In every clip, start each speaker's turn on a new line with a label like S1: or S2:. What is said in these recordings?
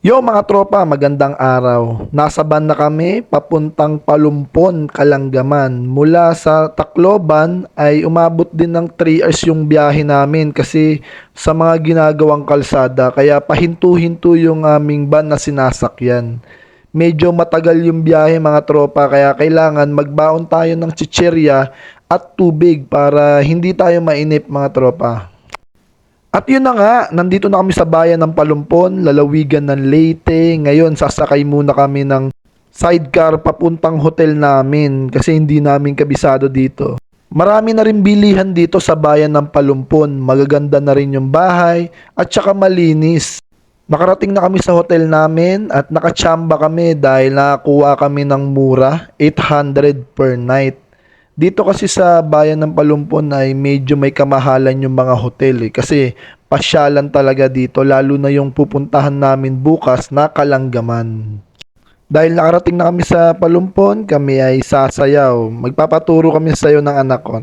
S1: Yo mga tropa, magandang araw. Nasa van na kami papuntang Palumpon, Kalanggaman. Mula sa Tacloban ay umabot din ng 3 hours yung biyahe namin kasi sa mga ginagawang kalsada kaya pahinto-hinto yung aming van na sinasakyan. Medyo matagal yung biyahe mga tropa kaya kailangan magbaon tayo ng chichirya at tubig para hindi tayo mainip mga tropa. At yun na nga, nandito na kami sa bayan ng Palumpon, lalawigan ng Leyte. Ngayon, sasakay muna kami ng sidecar papuntang hotel namin kasi hindi namin kabisado dito. Marami na rin bilihan dito sa bayan ng Palumpon. Magaganda na rin yung bahay at saka malinis. Nakarating na kami sa hotel namin at nakachamba kami dahil nakakuha kami ng mura, 800 per night. Dito kasi sa bayan ng Palumpon ay medyo may kamahalan yung mga hotel kasi pasyalan talaga dito lalo na yung pupuntahan namin bukas na Kalanggaman. Dahil nakarating na kami sa Palumpon, kami ay sasayaw. Magpapaturo kami sa iyo ng anak ko.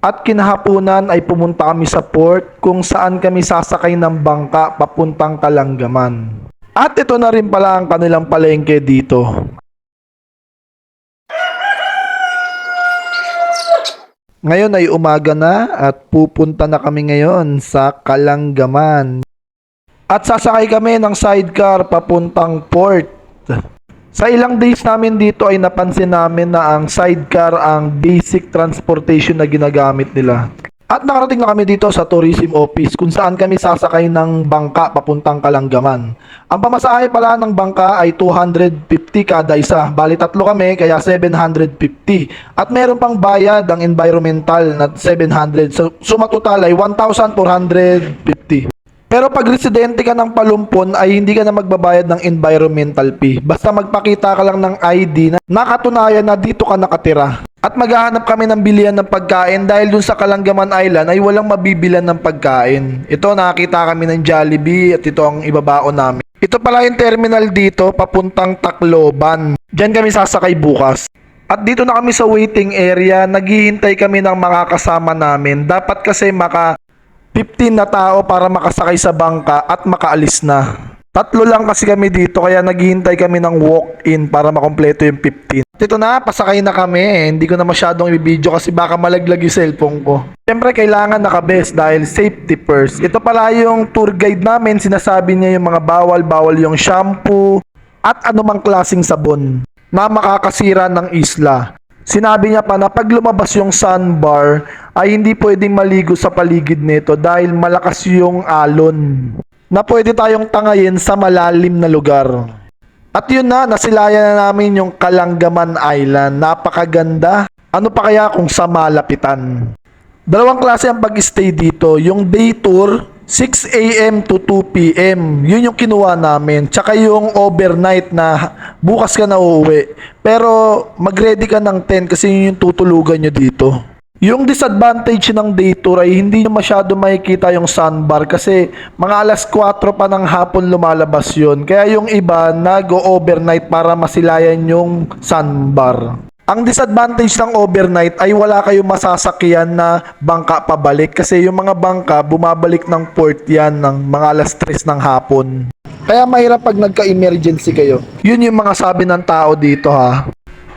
S1: At kinahaponan ay pumunta kami sa port kung saan kami sasakay ng bangka papuntang Kalanggaman. At ito na rin pala ang kanilang palengke dito. Ngayon ay umaga na at pupunta na kami ngayon sa Kalanggaman. At sasakay kami ng sidecar papuntang port. Sa ilang days namin dito ay napansin namin na ang sidecar ang basic transportation na ginagamit nila. At nakarating na kami dito sa tourism office kung saan kami sasakay ng bangka papuntang Kalanggaman. Ang pamasahe pala ng bangka ay 250 kada isa. Bali tatlo kami kaya 750. At meron pang bayad ang environmental na 700. So sumatotal ay 1,450. Pero pag residente ka ng Palumpon ay hindi ka na magbabayad ng environmental fee. Basta magpakita ka lang ng ID na nakatunayan na dito ka nakatira. At maghahanap kami ng bilihan ng pagkain dahil dun sa Kalanggaman Island ay walang mabibilan ng pagkain. Ito nakakita kami ng Jollibee at ito ang ibabaon namin. Ito pala yung terminal dito papuntang Tacloban. Diyan kami sasakay bukas. At dito na kami sa waiting area, naghihintay kami ng mga kasama namin. Dapat kasi 15 na tao para makasakay sa bangka at makaalis na. Tatlo lang kasi kami dito kaya naghihintay kami ng walk-in para makompleto yung 15. Ito na, pasakay na kami. Hindi ko na masyadong i-video kasi baka malaglag yung cellphone ko. Siyempre kailangan nakabest dahil safety first. Ito pala yung tour guide namin. Sinasabi niya yung mga bawal yung shampoo at anumang klaseng sabon na makakasira ng isla. Sinabi niya pa na pag lumabas yung sandbar ay hindi pwedeng maligo sa paligid nito dahil malakas yung alon na pwede tayong tangayin sa malalim na lugar. At yun na, nasilayan na namin yung Kalanggaman Island. Napakaganda. Ano pa kaya kung sa malapitan? Dalawang klase ang pag-stay dito. Yung day tour, 6 a.m. to 2 p.m. Yun yung kinuha namin. Tsaka yung overnight na bukas ka na uuwi. Pero mag-ready ka ng 10 kasi yun yung tutulugan nyo dito. Yung disadvantage ng day tour ay hindi nyo masyado makikita yung sandbar kasi mga alas 4 pa ng hapon lumalabas yun. Kaya yung iba nag-overnight para masilayan yung sandbar. Ang disadvantage ng overnight ay wala kayong masasakyan na bangka pabalik kasi yung mga bangka bumabalik ng port yan ng mga alas 3 ng hapon. Kaya mahirap pag nagka-emergency kayo. Yun yung mga sabi ng tao dito ha.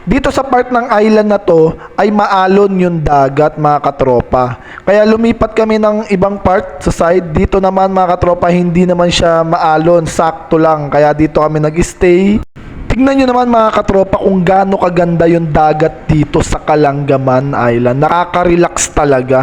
S1: Dito sa part ng island na to ay maalon yung dagat mga katropa. Kaya lumipat kami ng ibang part sa side. Dito naman mga katropa hindi naman siya maalon, sakto lang. Kaya dito kami nag-stay. Tignan nyo naman mga katropa kung gaano kaganda yung dagat dito sa Kalanggaman Island. Nakaka-relax talaga.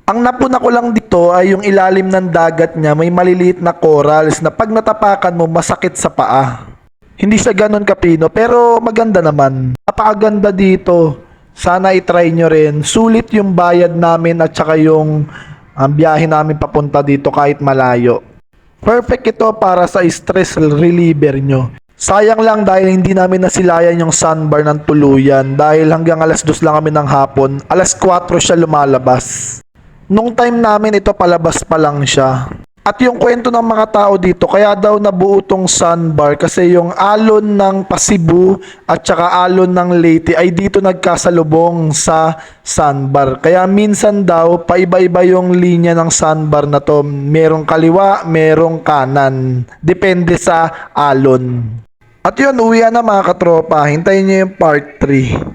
S1: Ang napuna ko lang dito ay yung ilalim ng dagat niya may maliliit na corals na pag natapakan mo masakit sa paa. Hindi siya ganun kapino pero maganda naman. Napakaganda dito. Sana i-try nyo rin. Sulit yung bayad namin at saka yung biyahe namin papunta dito kahit malayo. Perfect ito para sa stress reliever nyo. Sayang lang dahil hindi namin nasilayan yung sandbar ng tuluyan dahil hanggang alas 2 lang kami ng hapon. Alas 4 siya lumalabas. Nung time namin ito palabas pa lang siya. At yung kwento ng mga tao dito, kaya daw nabuo tong sandbar kasi yung alon ng Pasibu at saka alon ng Leyte ay dito nagkasalubong sa sandbar. Kaya minsan daw, paiba-iba yung linya ng sandbar na to. Merong kaliwa, merong kanan. Depende sa alon. At yun, uwi na mga katropa. Hintayin nyo yung part 3.